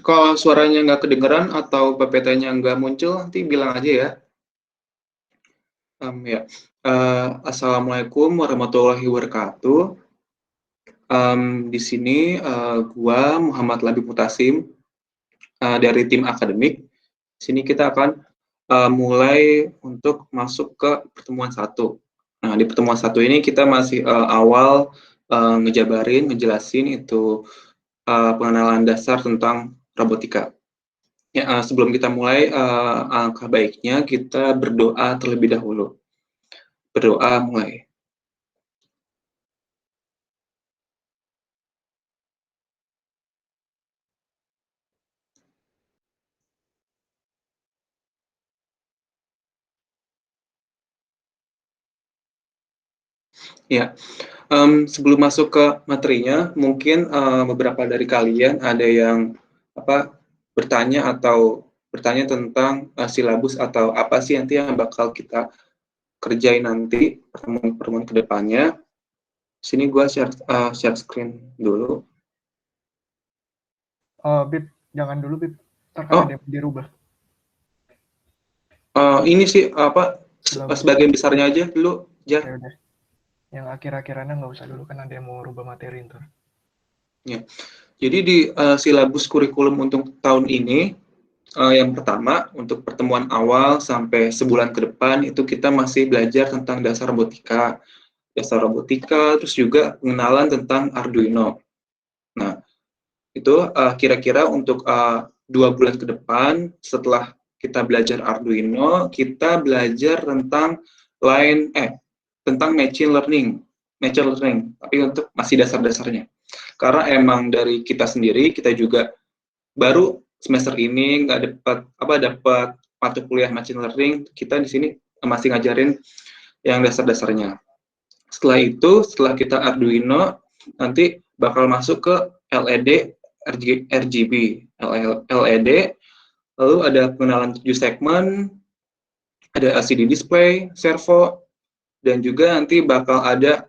Kalau suaranya nggak kedengeran atau PPT-nya nggak muncul, nanti bilang aja ya. Ya. Assalamualaikum warahmatullahi wabarakatuh. Di sini gua Muhammad Labib Mutasim dari tim akademik. Sini kita akan mulai untuk masuk ke pertemuan satu. Nah, di pertemuan satu ini kita masih awal ngejelasin itu pengenalan dasar tentang robotika. Ya, sebelum kita mulai, alangkah baiknya kita berdoa terlebih dahulu. Berdoa mulai. Ya, sebelum masuk ke materinya, mungkin beberapa dari kalian ada yang bertanya tentang silabus atau apa sih nanti yang bakal kita kerjain nanti pertemuan kedepannya. Sini gue share screen dulu. Bib, jangan dulu Bib, ntar kan ada yang dirubah. Ini sih sebagian besarnya aja dulu, Jar. Ya udah. Yang akhir-akhirannya nggak usah dulu, kan ada yang mau rubah materi ntar. Ya. Jadi di silabus kurikulum untuk tahun ini, yang pertama untuk pertemuan awal sampai sebulan ke depan itu kita masih belajar tentang dasar robotika, terus juga pengenalan tentang Arduino. Nah, itu kira-kira untuk 2 bulan ke depan setelah kita belajar Arduino, kita belajar tentang tentang machine learning, tapi untuk masih dasar-dasarnya. Karena emang dari kita sendiri, kita juga baru semester ini nggak dapat mata kuliah machine learning, kita di sini masih ngajarin yang dasar-dasarnya. Setelah itu, setelah kita Arduino, nanti bakal masuk ke LED, RGB, LED, lalu ada pengenalan 7 segmen, ada LCD display, servo, dan juga nanti bakal ada,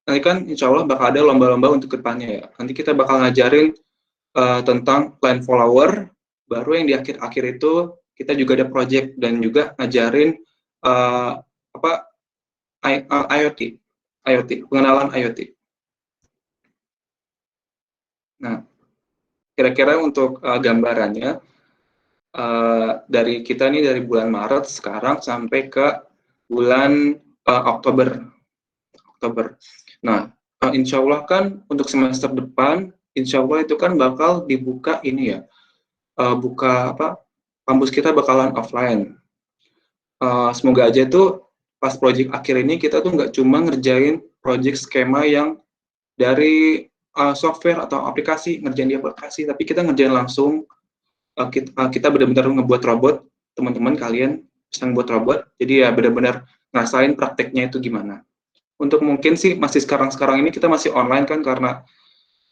nanti kan insya Allah bakal ada lomba-lomba untuk kedepannya ya. Nanti kita bakal ngajarin tentang line follower, baru yang di akhir-akhir itu kita juga ada project dan juga ngajarin IoT, pengenalan IoT. Nah, kira-kira untuk gambarannya, dari kita nih dari bulan Maret sekarang sampai ke bulan Oktober. Nah, insya Allah kan untuk semester depan, insya Allah itu kan bakal dibuka ini ya, kampus kita bakalan offline. Semoga aja tuh pas project akhir ini kita tuh nggak cuma ngerjain project skema yang dari software atau aplikasi, ngerjain di aplikasi, tapi kita ngerjain langsung, kita benar-benar ngebuat robot, teman-teman kalian bisa ngebuat robot, jadi ya benar-benar ngerasain prakteknya itu gimana. Untuk mungkin sih masih sekarang ini kita masih online kan, karena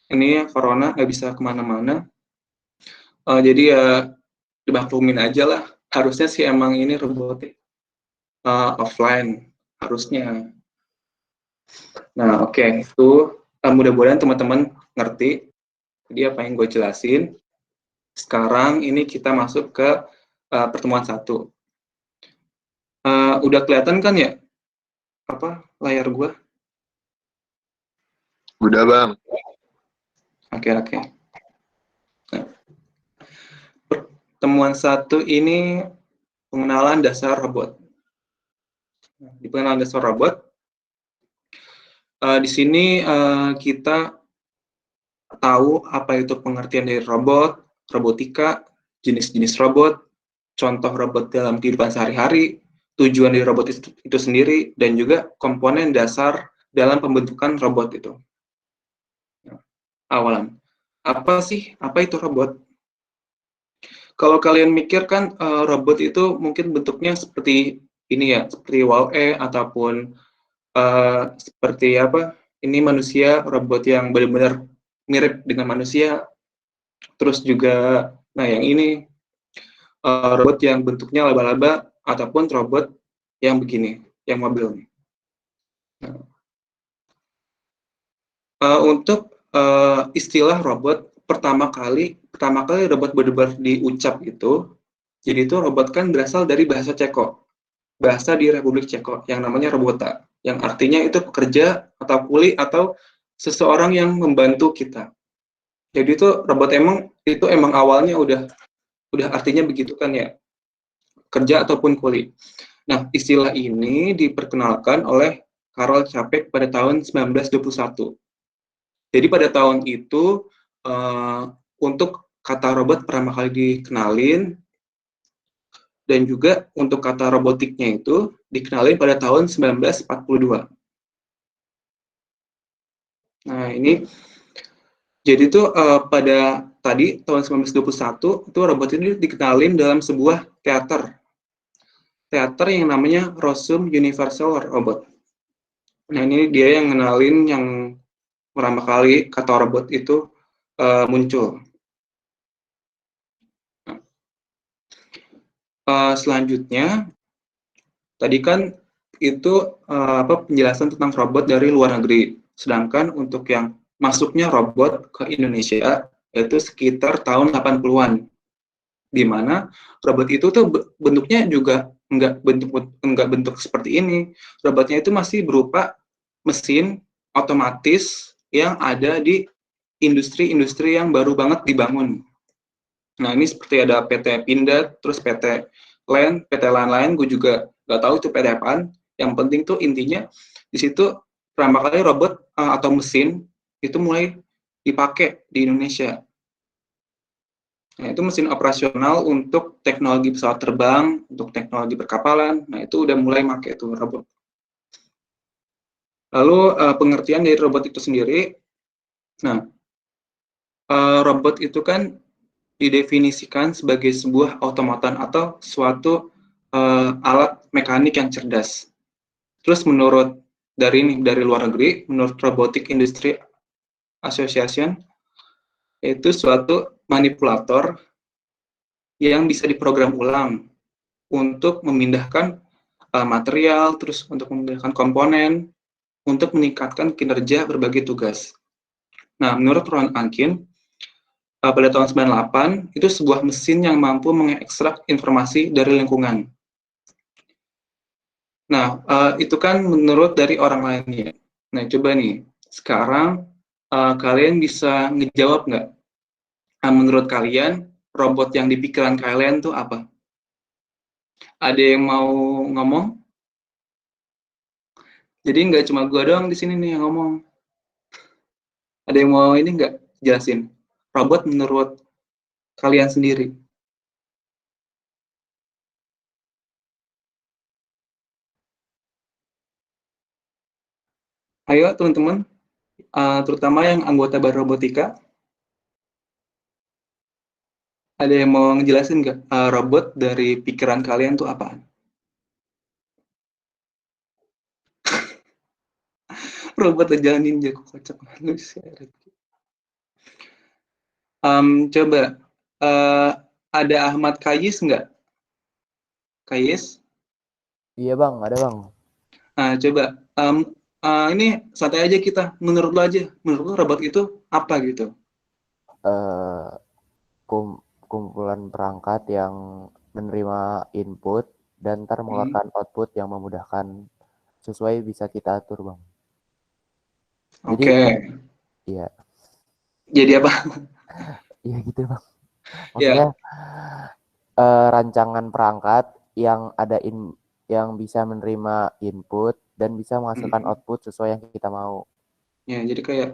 ini ya corona nggak bisa kemana-mana, jadi ya dimaklumin aja lah, harusnya sih emang ini robotik offline, harusnya. Nah, oke, itu mudah-mudahan teman-teman ngerti jadi apa yang gue jelasin. Sekarang ini kita masuk ke pertemuan satu. Udah kelihatan kan ya layar gue? Udah Bang. Oke. Nah, pertemuan satu ini pengenalan dasar robot. Di pengenalan dasar robot, di sini kita tahu apa itu pengertian dari robot, robotika, jenis-jenis robot, contoh robot dalam kehidupan sehari-hari, tujuan dari robot itu sendiri, dan juga komponen dasar dalam pembentukan robot itu. Awalan, apa itu robot? Kalau kalian mikir kan robot itu mungkin bentuknya seperti ini ya, seperti WAL-E ataupun seperti ini manusia, robot yang benar-benar mirip dengan manusia. Terus juga, nah yang ini robot yang bentuknya laba-laba ataupun robot yang begini, yang mobil nih. Nah, untuk istilah robot pertama kali robot benar-benar diucap gitu. Jadi itu robot kan berasal dari bahasa Ceko, bahasa di Republik Ceko yang namanya robota, yang artinya itu pekerja atau kuli atau seseorang yang membantu kita. Jadi itu robot emang awalnya udah artinya begitu kan ya, kerja ataupun kuli. Nah, istilah ini diperkenalkan oleh Karl Čapek pada tahun 1921. Jadi pada tahun itu untuk kata robot pertama kali dikenalin, dan juga untuk kata robotiknya itu dikenalin pada tahun 1942. Nah, ini jadi itu pada tadi tahun 1921 itu robot ini dikenalin dalam sebuah teater yang namanya Rossum Universal Robot. Nah, ini dia yang ngenalin yang pertama kali kata robot itu muncul. Selanjutnya, tadi kan itu penjelasan tentang robot dari luar negeri. Sedangkan untuk yang masuknya robot ke Indonesia itu sekitar tahun 80-an. Di mana robot itu tuh bentuknya juga enggak bentuk seperti ini. Robotnya itu masih berupa mesin otomatis yang ada di industri-industri yang baru banget dibangun. Nah, ini seperti ada PT Pindad, terus PT lain-lain, gue juga nggak tahu itu PT apaan. Yang penting tuh intinya di situ pertama kali robot atau mesin itu mulai dipakai di Indonesia. Nah, itu mesin operasional untuk teknologi pesawat terbang, untuk teknologi perkapalan. Nah, itu udah mulai pakai itu robot. Lalu pengertian dari robot itu sendiri. Nah, robot itu kan didefinisikan sebagai sebuah otomatan atau suatu alat mekanik yang cerdas. Terus menurut dari luar negeri, menurut Robotic Industry Association, itu suatu manipulator yang bisa diprogram ulang untuk memindahkan material, terus untuk memindahkan komponen, untuk meningkatkan kinerja berbagai tugas. Nah, menurut Ron Ankin, pada tahun 98, itu sebuah mesin yang mampu mengekstrak informasi dari lingkungan. Nah, itu kan menurut dari orang lainnya. Nah, coba nih, sekarang kalian bisa ngejawab nggak? Menurut kalian, robot yang di pikiran kalian tuh apa? Ada yang mau ngomong? Jadi nggak cuma gue doang di sini nih yang ngomong. Ada yang mau ini nggak jelasin? Robot menurut kalian sendiri. Ayo teman-teman, terutama yang anggota baru robotika, ada yang mau ngejelasin nggak robot dari pikiran kalian tuh apaan? Robot aja ninja kok kocak manusia. Coba ada Ahmad Kayis nggak? Kayis? Iya bang, ada bang. Nah, coba ini santai aja kita. Menurut lo aja, menurut lo robot itu apa gitu? Kumpulan perangkat yang menerima input dan ntar mengeluarkan output yang memudahkan sesuai bisa kita atur bang. Jadi, Oke. iya. Jadi apa? Iya gitu bang. Maksudnya rancangan perangkat yang ada yang bisa menerima input dan bisa menghasilkan output sesuai yang kita mau. Ya, jadi kayak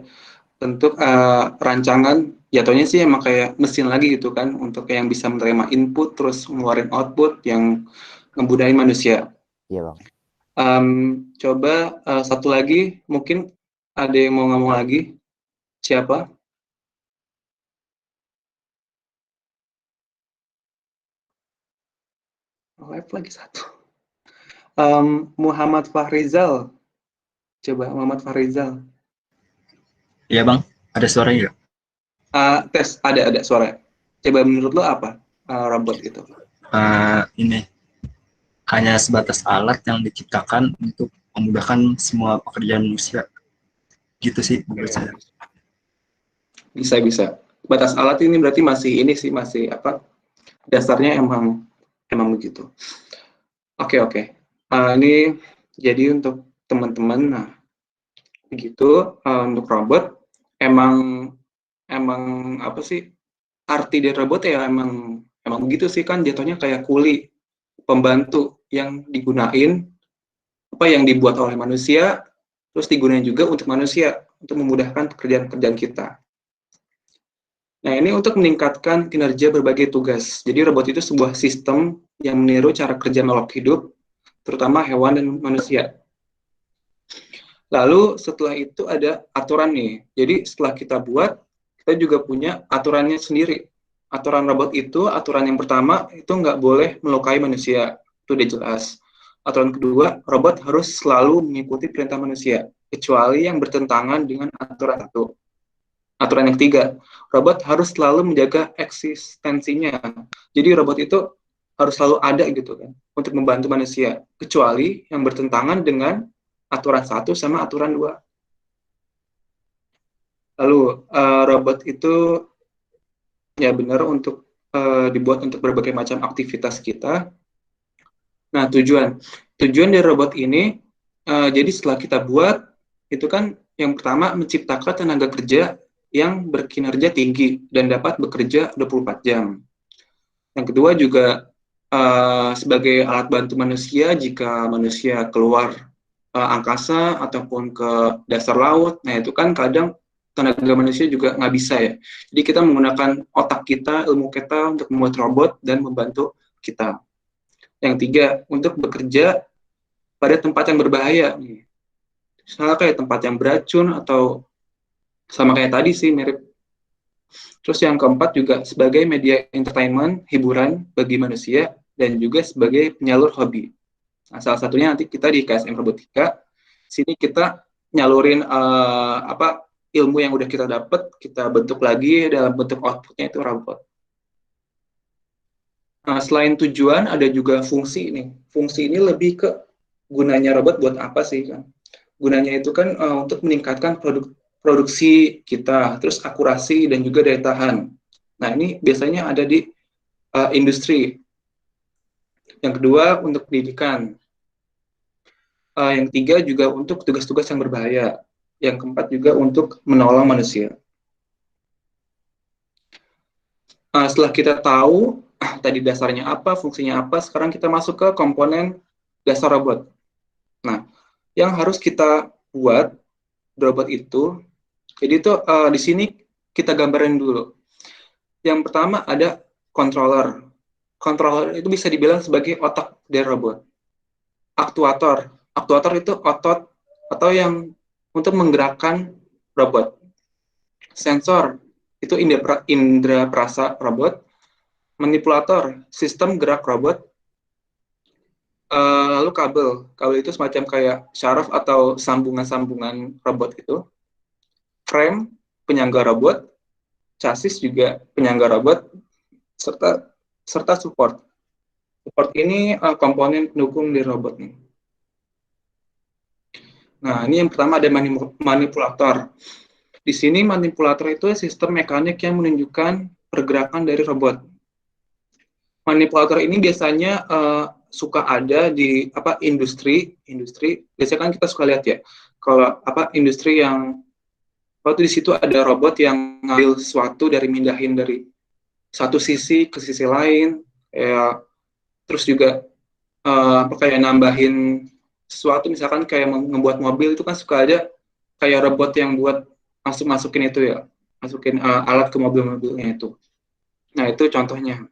bentuk rancangan jatuhnya sih emang kayak mesin lagi gitu kan, untuk yang bisa menerima input terus ngeluarin output yang ngebudahin manusia. Iya bang. Coba satu lagi, mungkin ada yang mau ngomong lagi? Siapa? Live lagi satu. Muhammad Fahrizal. Coba Muhammad Fahrizal. Iya bang, ada suaranya nggak? Tes, ada suara. Coba menurut lo apa robot itu? Ini hanya sebatas alat yang diciptakan untuk memudahkan semua pekerjaan manusia. Gitu sih menurut saya. Bisa. batas alat ini berarti masih ini sih, masih apa, dasarnya emang begitu. Oke. Ini jadi untuk teman-teman, nah begitu. Untuk robot emang apa sih arti dari robot ya, emang begitu sih, kan jatuhnya kayak kuli pembantu yang digunain, apa yang dibuat oleh manusia, terus digunain juga untuk manusia untuk memudahkan pekerjaan-pekerjaan kita. Nah, ini untuk meningkatkan kinerja berbagai tugas. Jadi robot itu sebuah sistem yang meniru cara kerja makhluk hidup, terutama hewan dan manusia. Lalu setelah itu ada aturan nih. Jadi setelah kita buat, kita juga punya aturannya sendiri. Aturan robot itu, aturan yang pertama itu nggak boleh melukai manusia. Itu udah jelas. Aturan kedua, robot harus selalu mengikuti perintah manusia, kecuali yang bertentangan dengan aturan satu. Aturan yang ketiga, robot harus selalu menjaga eksistensinya. Jadi robot itu harus selalu ada gitu kan, untuk membantu manusia, kecuali yang bertentangan dengan aturan 1 sama aturan 2. Lalu robot itu ya benar untuk dibuat untuk berbagai macam aktivitas kita. Nah, tujuan dari robot ini, jadi setelah kita buat, itu kan yang pertama menciptakan tenaga kerja yang berkinerja tinggi dan dapat bekerja 24 jam. Yang kedua juga sebagai alat bantu manusia jika manusia keluar angkasa ataupun ke dasar laut. Nah, itu kan kadang tenaga manusia juga nggak bisa ya. Jadi kita menggunakan otak kita, ilmu kita untuk membuat robot dan membantu kita. Yang tiga, untuk bekerja pada tempat yang berbahaya. Misalnya kayak tempat yang beracun atau sama kayak tadi sih, mirip. Terus yang keempat juga sebagai media entertainment, hiburan bagi manusia, dan juga sebagai penyalur hobi. Nah, salah satunya nanti kita di KSM Robotika, sini kita nyalurin ilmu yang udah kita dapat, kita bentuk lagi dalam bentuk outputnya itu robot. Nah, selain tujuan, ada juga fungsi nih. Fungsi ini lebih ke gunanya robot buat apa sih kan? Gunanya itu kan untuk meningkatkan produksi kita, terus akurasi dan juga daya tahan. Nah, ini biasanya ada di industri. Yang kedua, untuk pendidikan. Yang tiga juga untuk tugas-tugas yang berbahaya. Yang keempat juga untuk menolong manusia. Setelah kita tahu tadi dasarnya apa, fungsinya apa, sekarang kita masuk ke komponen dasar robot. Nah, yang harus kita buat robot itu, jadi itu di sini kita gambarin dulu. Yang pertama ada controller. Controller itu bisa dibilang sebagai otak dari robot. Aktuator. Aktuator itu otot atau yang untuk menggerakkan robot. Sensor itu indera perasa robot. Manipulator, sistem gerak robot. Lalu kabel itu semacam kayak syaraf atau sambungan-sambungan robot itu. Frame, penyangga robot. Chassis juga penyangga robot, serta support. Support ini komponen pendukung di robot nih. Nah, ini yang pertama ada manipulator. Di sini manipulator itu sistem mekanik yang menunjukkan pergerakan dari robot. Manipulator ini biasanya suka ada di industri. Biasanya kan kita suka lihat ya, kalau industri yang waktu di situ ada robot yang ngambil sesuatu mindahin dari satu sisi ke sisi lain, terus juga kayak nambahin sesuatu, misalkan kayak membuat mobil itu kan suka ada kayak robot yang buat masukin itu ya, masukin alat ke mobil-mobilnya itu. Nah, itu contohnya.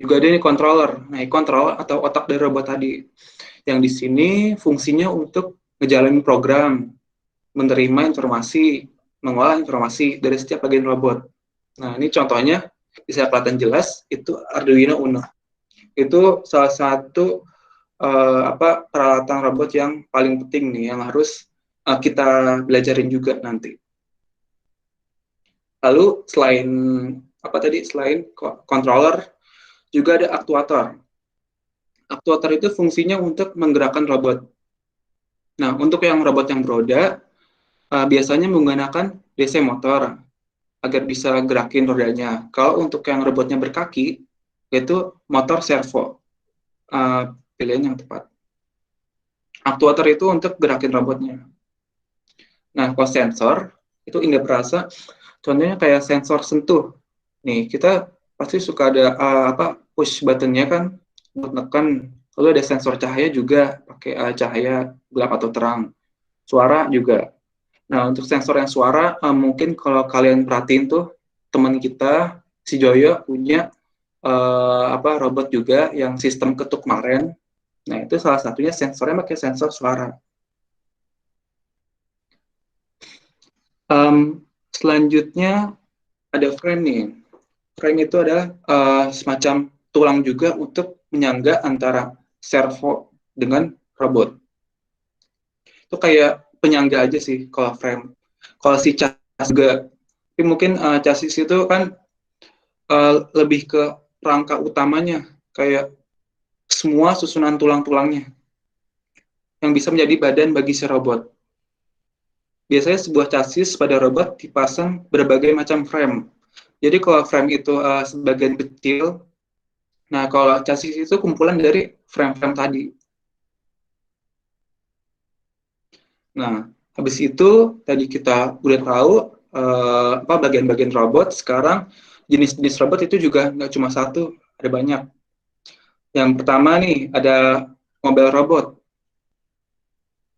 Juga ada nih controller. Nah, controller atau otak dari robot tadi. Yang di sini fungsinya untuk ngejalanin program, menerima informasi, mengolah informasi dari setiap bagian robot. Nah, ini contohnya bisa kelihatan jelas, itu Arduino Uno. Itu salah satu peralatan robot yang paling penting nih, yang harus kita belajarin juga nanti. Lalu selain controller, juga ada aktuator. Aktuator itu fungsinya untuk menggerakkan robot. Nah, untuk yang robot yang beroda, biasanya menggunakan DC motor. agar bisa gerakin rodanya. Kalau untuk yang robotnya berkaki, yaitu motor servo. Pilihan yang tepat. Aktuator itu untuk gerakin robotnya. Nah, kalau sensor, itu indera perasa, contohnya kayak sensor sentuh. Nih, kita pasti suka ada push buttonnya kan, buat nekan. Lalu ada sensor cahaya juga, pakai cahaya gelap atau terang. Suara juga. Nah, untuk sensor yang suara, mungkin kalau kalian perhatiin tuh, teman kita, si Joyo, punya robot juga yang sistem ketuk kemarin. Nah, itu salah satunya sensornya pakai sensor suara. Selanjutnya ada frame nih. Frame itu adalah semacam tulang juga untuk menyangga antara servo dengan robot. Itu kayak penyangga aja sih kalau frame. Kalau si chassis juga, tapi mungkin chassis itu kan lebih ke rangka utamanya, kayak semua susunan tulang-tulangnya yang bisa menjadi badan bagi si robot. Biasanya sebuah chassis pada robot dipasang berbagai macam frame. Jadi kalau frame itu sebagian kecil, nah kalau chassis itu kumpulan dari frame-frame tadi. Nah, habis itu tadi kita udah tahu bagian-bagian robot. Sekarang jenis-jenis robot itu juga nggak cuma satu, ada banyak. Yang pertama nih ada mobile robot.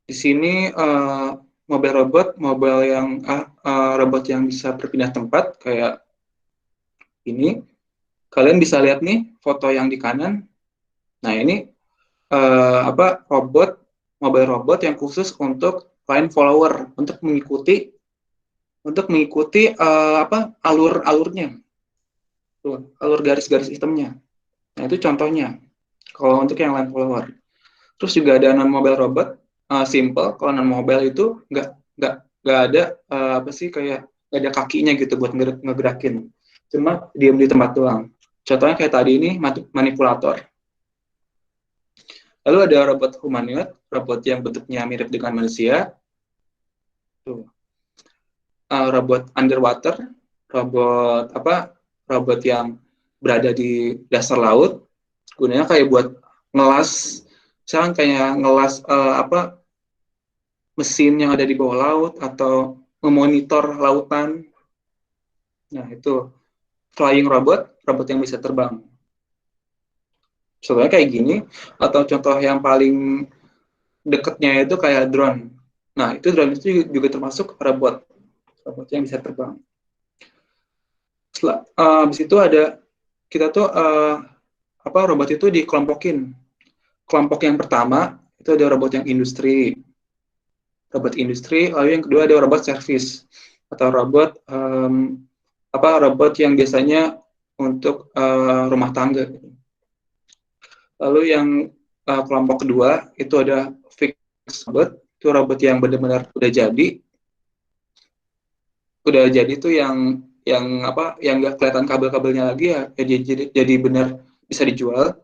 Di sini robot yang bisa berpindah tempat kayak ini. Kalian bisa lihat nih foto yang di kanan. Nah ini mobile robot yang khusus untuk line follower, untuk mengikuti alur-alurnya, alur garis-garis sistemnya. Nah itu contohnya. Kalau untuk yang line follower. Terus juga ada non mobile robot, simple. Kalau non mobile itu nggak ada kayak nggak ada kakinya gitu buat ngegerakin. Cuma diam di tempat doang. Contohnya kayak tadi ini manipulator. Lalu ada robot humanoid, robot yang bentuknya mirip dengan manusia. Tuh. Robot underwater, robot yang berada di dasar laut. Gunanya kayak buat ngelas, misalkan kayak ngelas mesin yang ada di bawah laut atau memonitor lautan. Nah itu flying robot yang bisa terbang. Contohnya kayak gini, atau contoh yang paling dekatnya itu kayak drone. Nah, itu drone itu juga termasuk robot yang bisa terbang. Habis itu ada, kita tuh, robot itu dikelompokin. Kelompok yang pertama, itu ada robot yang industri. Robot industri, lalu yang kedua ada robot service. Atau robot yang biasanya untuk rumah tangga. Lalu yang kelompok kedua itu ada fixed robot, itu robot yang benar-benar udah jadi itu yang nggak kelihatan kabel-kabelnya lagi ya, jadi benar bisa dijual.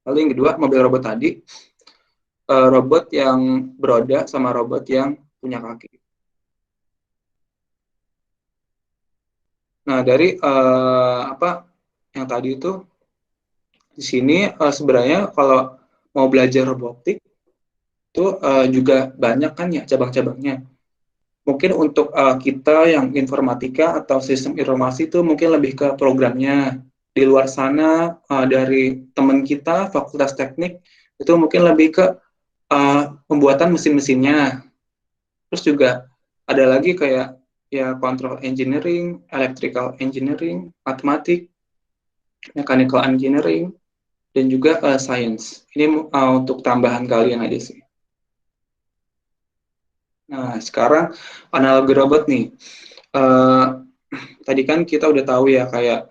Lalu yang kedua mobil robot tadi, robot yang beroda sama robot yang punya kaki. Nah dari yang tadi itu di sini sebenarnya kalau mau belajar robotik itu juga banyak kan ya cabang-cabangnya. Mungkin untuk kita yang informatika atau sistem informasi itu mungkin lebih ke programnya. Di luar sana dari teman kita fakultas teknik itu mungkin lebih ke pembuatan mesin-mesinnya. Terus juga ada lagi kayak ya control engineering, electrical engineering, matematik, mechanical engineering, dan juga science. Ini untuk tambahan kalian aja sih. Nah, sekarang analogi robot nih. Tadi kan kita udah tahu ya kayak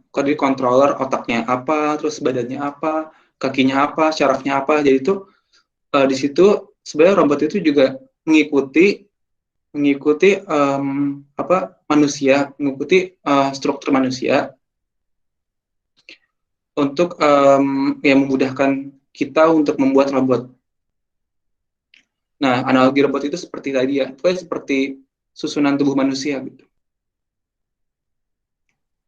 kode controller otaknya apa, terus badannya apa, kakinya apa, syarafnya apa. Jadi itu di situ sebenarnya robot itu juga mengikuti manusia, mengikuti struktur manusia untuk memudahkan kita untuk membuat robot. Nah, analogi robot itu seperti tadi ya, itu seperti susunan tubuh manusia gitu.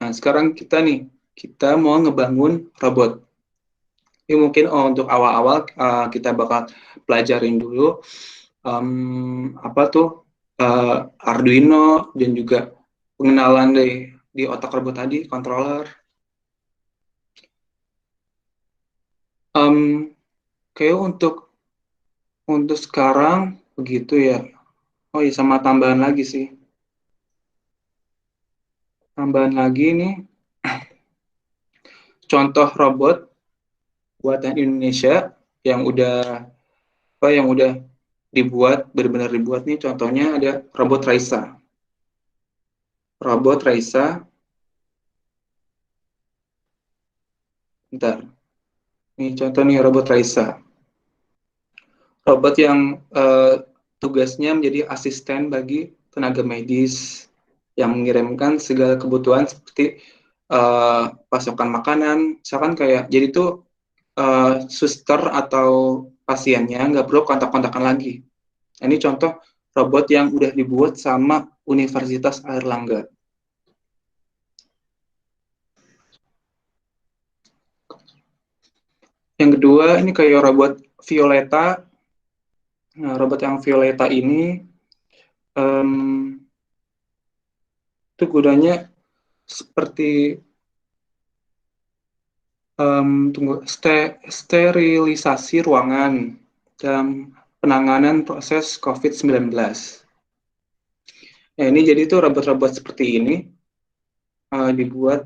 Nah, sekarang kita mau ngebangun robot. Ini mungkin untuk awal-awal kita bakal pelajarin dulu apa tuh Arduino dan juga pengenalan di otak robot tadi, controller. Kayak untuk sekarang begitu ya. Oh iya, sama tambahan lagi sih. Tambahan lagi nih, contoh robot buatan Indonesia yang udah dibuat, benar-benar dibuat nih. Contohnya ada robot Raisa. Robot Raisa, bentar. Ini contoh nih robot Raisa. Robot yang tugasnya menjadi asisten bagi tenaga medis yang mengirimkan segala kebutuhan seperti pasokan makanan, misalkan kayak jadi tuh suster atau pasiennya nggak perlu kontak-kontakan lagi. Ini contoh robot yang udah dibuat sama Universitas Airlangga. Yang kedua, ini kayak robot Violeta. Nah, robot yang Violeta ini itu gunanya seperti sterilisasi ruangan dalam penanganan proses COVID-19. Nah, ini jadi tuh robot-robot seperti ini dibuat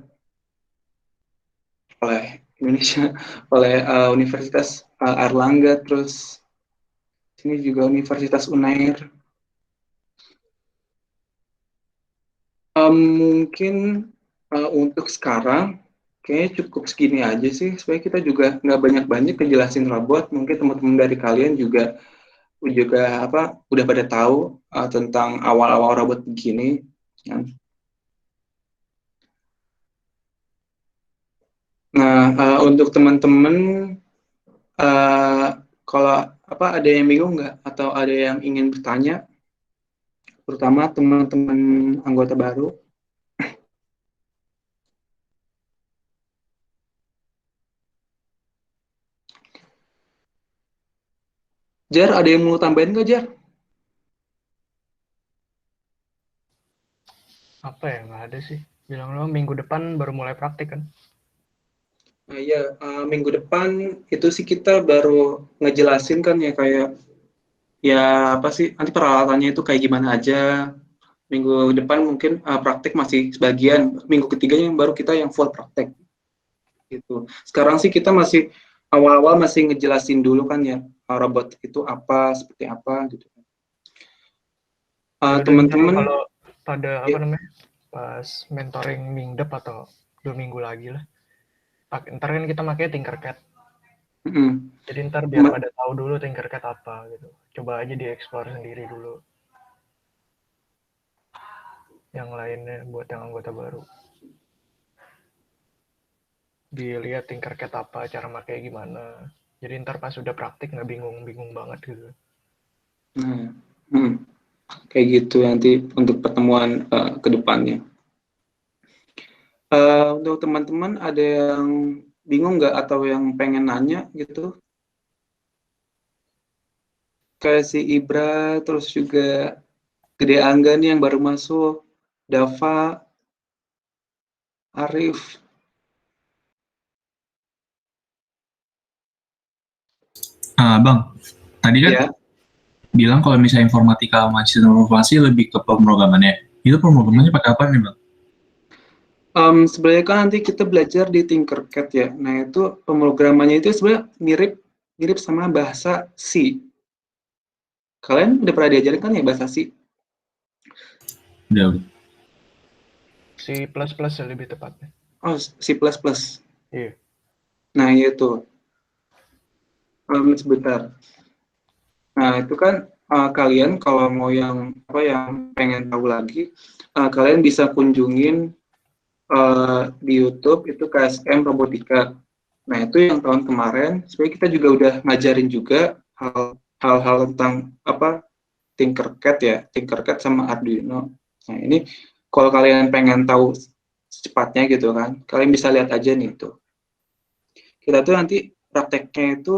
oleh Indonesia, oleh Universitas Airlangga, terus sini juga Universitas Unair. Mungkin untuk sekarang kayaknya cukup segini aja sih, supaya kita juga nggak banyak-banyak ngejelasin robot. Mungkin teman-teman dari kalian juga udah pada tahu tentang awal-awal robot begini. Ya. Nah, untuk teman-teman, kalau ada yang bingung nggak atau ada yang ingin bertanya, terutama teman-teman anggota baru? Jar, ada yang mau tambahin nggak, Jar? Apa ya, nggak ada sih. Bilang lo minggu depan baru mulai praktik kan? Nah, iya, minggu depan itu sih kita baru ngejelasin kan ya, kayak ya apa sih nanti peralatannya itu kayak gimana aja. Minggu depan mungkin praktik masih sebagian, minggu ketiganya baru kita yang full praktek gitu. Sekarang sih kita masih awal-awal masih ngejelasin dulu kan ya, robot itu apa, seperti apa gitu. Ya udah, Teman-teman, kalau pada ya. apa namanya, pas mentoring mingdep atau 2 minggu lagi lah, ntar kan kita pakai Tinkercad. Jadi ntar biar pada tahu dulu Tinkercad apa gitu. Coba aja dieksplor sendiri dulu. Yang lainnya buat yang anggota baru. Dilihat Tinkercad apa, cara makanya gimana. Jadi ntar pas udah praktik nggak bingung-bingung banget gitu. Kayak gitu nanti untuk pertemuan ke depannya. Untuk teman-teman ada yang bingung nggak atau yang pengen nanya gitu? Kayak si Ibra, terus juga Gede Angga nih yang baru masuk, Dava, Arif. Bang, tadi kan Ya. bilang kalau misalnya informatika sama sistem informasi lebih ke pemrogramannya. Itu pemrogramannya pakai apa nih, Bang? Sebenarnya kan nanti kita belajar di Tinkercad ya. Nah, itu pemrogramannya itu sebenarnya mirip sama bahasa C. Kalian udah pernah diajarin kan ya bahasa C? Udah. C++ ya lebih tepatnya. Oh, C++. Iya. Nah, itu. Sebentar. Nah, itu kan kalian kalau mau yang pengen tahu lagi, kalian bisa kunjungin di YouTube itu KSM Robotika. Nah, itu yang tahun kemarin, sebenarnya kita juga udah ngajarin juga hal-hal tentang Tinkercad ya, Tinkercad sama Arduino. Nah ini kalau kalian pengen tahu secepatnya gitu kan, kalian bisa lihat aja nih tuh. Kita tuh nanti prakteknya itu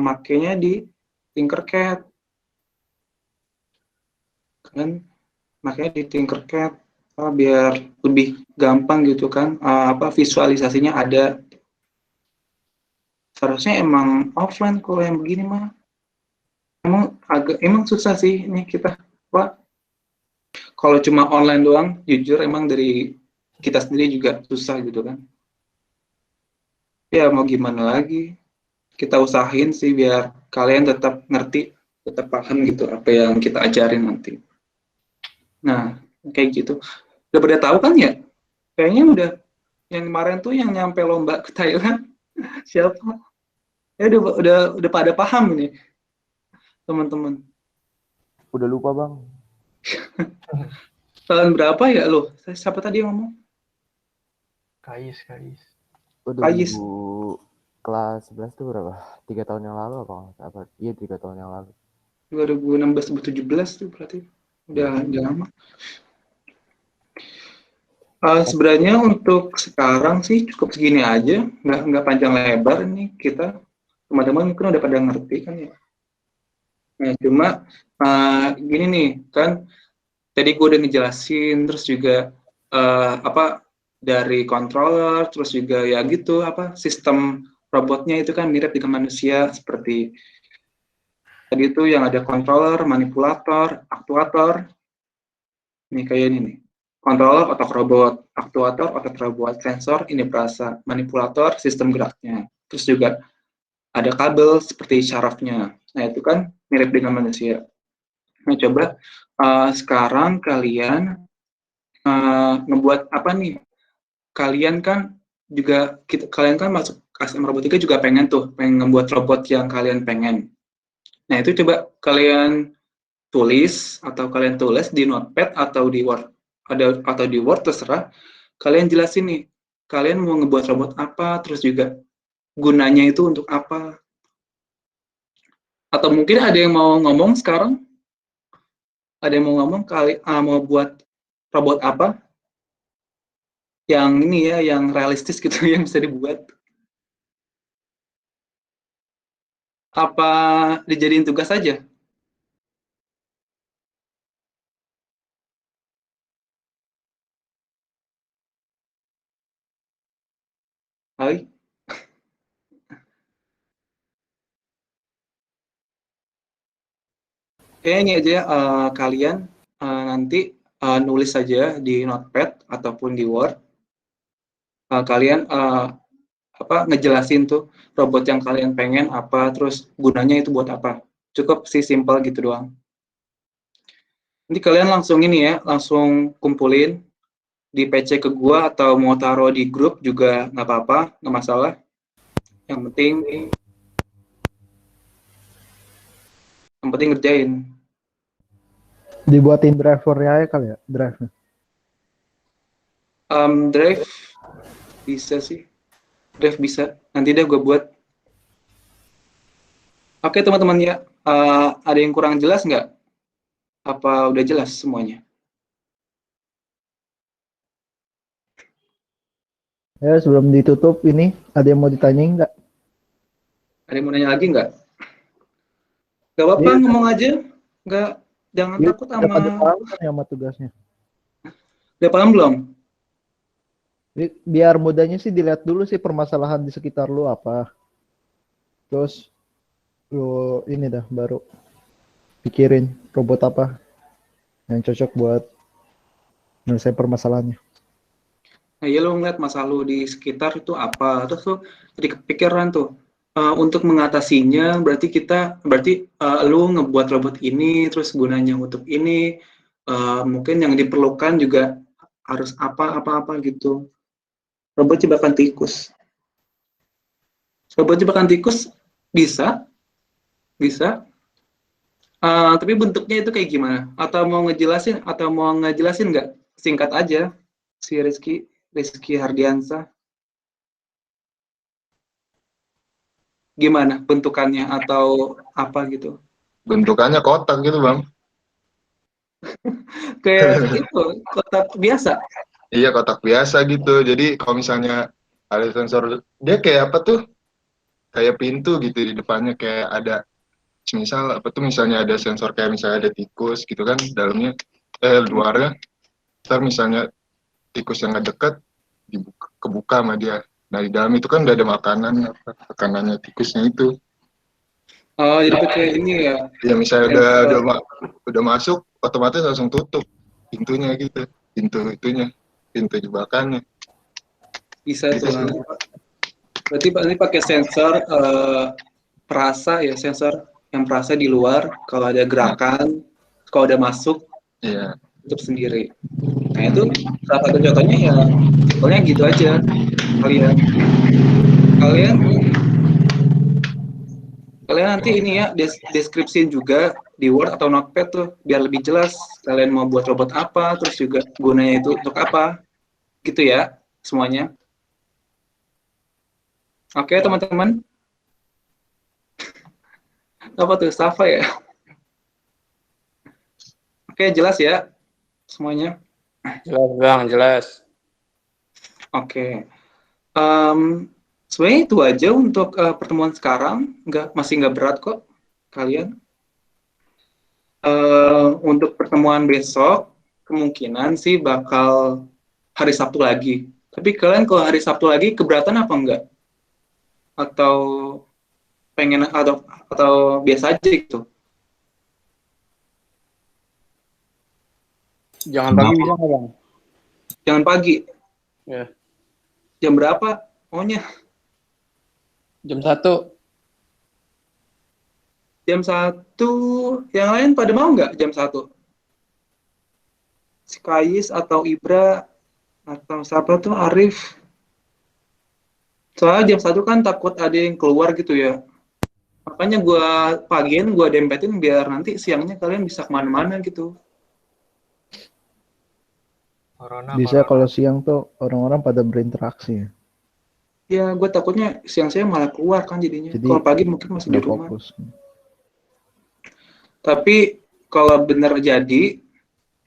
makainya di Tinkercad kan, makanya di Tinkercad biar lebih gampang gitu kan, visualisasinya ada. Seharusnya emang offline kalau yang begini mah emang susah sih ini kita, Pak. Kalau cuma online doang, jujur emang dari kita sendiri juga susah gitu kan. Ya mau gimana lagi, kita usahain sih biar kalian tetap ngerti, tetap paham gitu apa yang kita ajarin nanti. Nah, kayak gitu. Udah pada tahu kan ya? Kayaknya udah, yang kemarin tuh yang nyampe lomba ke Thailand, siapa? Ya udah pada paham ini, teman-teman. Udah lupa bang. Tahun berapa ya lo? Siapa tadi yang ngomong? Kais. Oh, Kais. 2000 kelas 11 tuh berapa? 3 tahun yang lalu apa? Iya 3 tahun yang lalu. 2016-2017 tuh berarti udah lama. Sebenarnya untuk sekarang sih cukup segini aja, nggak panjang lebar nih kita. Teman-teman mungkin udah pada ngerti kan ya. Nah, cuma gini nih kan, tadi gue udah ngejelasin, terus juga dari controller, terus juga ya gitu sistem robotnya itu kan mirip dengan manusia, seperti tadi itu yang ada controller, manipulator, aktuator. Ini kayak ini nih. Controller otak robot, aktuator otak robot, sensor ini perasa, manipulator sistem geraknya. Terus juga ada kabel seperti syarafnya. Nah itu kan mirip dengan manusia. Nah coba sekarang kalian ngebuat apa nih? Kalian kan masuk ASM Robotika juga pengen ngebuat robot yang kalian pengen. Nah itu coba kalian tulis di Notepad atau di Word, terserah. Kalian jelasin nih, kalian mau ngebuat robot apa, terus juga gunanya itu untuk apa. Atau mungkin ada yang mau ngomong sekarang? Ada yang mau ngomong mau buat robot apa? Yang ini ya, yang realistis gitu yang bisa dibuat. Apa dijadiin tugas aja? Hai. Kayaknya ini aja kalian nanti nulis saja di Notepad ataupun di Word. Kalian ngejelasin tuh robot yang kalian pengen apa, terus gunanya itu buat apa. Cukup sih, simple gitu doang. Nanti kalian langsung ini ya, langsung kumpulin di PC ke gua atau mau taruh di grup juga nggak apa-apa, nggak masalah. Yang penting ngerjain. Dibuatin drivernya aja kali ya, drive. Drive bisa sih, drive bisa. Nanti deh gue buat. Oke teman-teman ya, ada yang kurang jelas nggak? Apa udah jelas semuanya? Ya sebelum ditutup ini, ada yang mau ditanyain nggak? Ada yang mau nanya lagi nggak? Gak apa-apa, ngomong aja. Nggak, jangan takut Udah pada sama... paham kan ya sama tugasnya? Udah paham belum? Biar mudahnya sih dilihat dulu sih permasalahan di sekitar lu apa. Terus lu ini dah baru pikirin robot apa yang cocok buat menyelesaikan permasalahannya. Nah, ya lo ngeliat masalah lo di sekitar itu apa, terus lo jadi kepikiran tuh untuk mengatasinya. Berarti lo ngebuat robot ini, terus gunanya untuk ini, mungkin yang diperlukan juga harus apa gitu. Robot jebakan tikus. Robot jebakan tikus bisa, tapi bentuknya itu kayak gimana? Atau mau ngejelasin nggak? Singkat aja, si Rizky Hardiansa. Gimana bentukannya atau apa gitu? Bentukannya kotak gitu bang. Kayak itu kotak biasa. Iya, kotak biasa gitu. Jadi kalau misalnya ada sensor, dia kayak apa tuh? Kayak pintu gitu di depannya, kayak ada misal apa tuh, misalnya ada sensor kayak misalnya ada tikus gitu kan dalamnya, luarnya. Ntar misalnya tikus yang nggak dekat kebuka sama dia. Nah di dalam itu kan udah ada makanannya tikusnya itu. Oh, jadi pakai ini ya. Ya misalnya Sensor. udah masuk, otomatis langsung tutup pintunya gitu, pintu jebakannya. Bisa Gitu tuh sih. nanti. Berarti ini pakai sensor perasa ya, sensor yang perasa di luar. Kalau ada gerakan, kalau ada masuk, Iya. tutup sendiri. Nah itu salah satu contohnya ya, simpelnya gitu aja. Kalian nanti ini ya deskripsiin juga di Word atau Notepad tuh biar lebih jelas kalian mau buat robot apa, terus juga gunanya itu untuk apa, gitu ya semuanya. Oke teman-teman. Apa tuh Safa ya? Oke jelas ya semuanya. Jelas Bang, jelas. Oke. Sebenarnya itu aja untuk pertemuan sekarang. Masih nggak berat kok kalian. Untuk pertemuan besok kemungkinan sih bakal hari Sabtu lagi. Tapi kalian kalau hari Sabtu lagi keberatan apa enggak? Atau pengen atau biasa aja gitu? Jangan pagi bisa nggak Bang? Jangan pagi. Ya. Jam berapa? Maunya Jam 1. jam 1. Yang lain pada mau nggak jam 1? Si Kais atau Ibra atau siapa tuh Arif. Soalnya jam 1 kan takut ada yang keluar gitu ya. Makanya gue pagiin, gue dempetin biar nanti siangnya kalian bisa kemana-mana gitu. Bisa kalau siang tuh orang-orang pada berinteraksi ya. Ya, gue takutnya siang-siang malah keluar kan jadinya. Jadi Kalau pagi mungkin masih di nggak rumah. fokus. Tapi kalau benar jadi,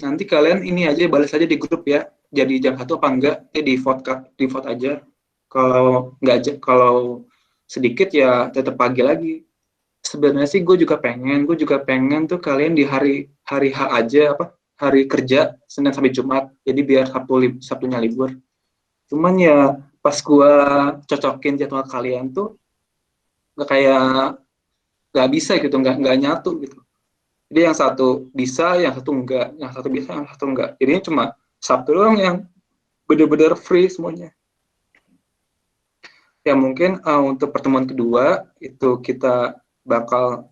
nanti kalian ini aja balas aja di grup ya. Jadi jam 1 apa enggak? Di vote aja. Kalau enggak, kalau sedikit ya tetap pagi lagi. Sebenarnya sih gue juga pengen tuh kalian di hari H aja, hari kerja Senin sampai Jumat, jadi biar Sabtunya libur. Cuman ya pas gue cocokin jadwal kalian tuh nggak bisa gitu, nggak nyatu gitu. Jadi yang satu bisa, yang satu enggak, yang satu bisa, yang satu enggak. Jadinya cuma Sabtu doang yang bener-bener free semuanya. Ya mungkin untuk pertemuan kedua itu kita bakal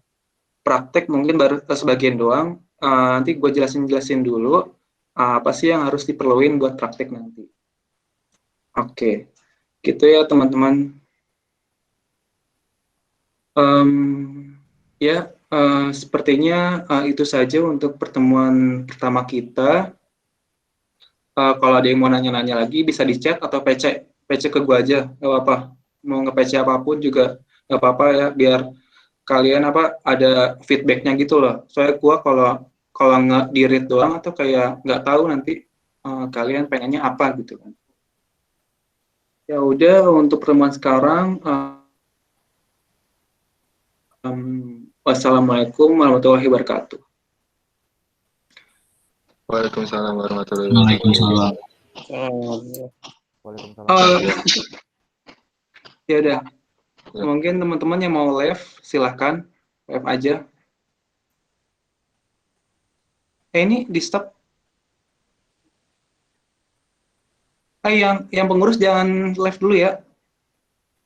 praktek mungkin baru sebagian doang. Nanti gue jelasin dulu apa sih yang harus diperluin buat praktek nanti. Oke, gitu ya teman-teman. Sepertinya itu saja untuk pertemuan pertama kita. Kalau ada yang mau nanya-nanya lagi bisa di chat atau PC ke gue aja, nggak apa-apa. Mau nge-PC apapun juga nggak apa-apa ya, biar kalian ada feedbacknya gitu loh. Soalnya gue kalau nggak di-read doang atau kayak nggak tahu nanti kalian pengennya apa gitu kan. Ya udah untuk pertemuan sekarang. Wassalamualaikum warahmatullahi wabarakatuh. Waalaikumsalam warahmatullahi wabarakatuh. Waalaikumsalam. Ya udah. Mungkin teman-teman yang mau live silahkan live aja. Ini di stop. Yang pengurus jangan live dulu ya.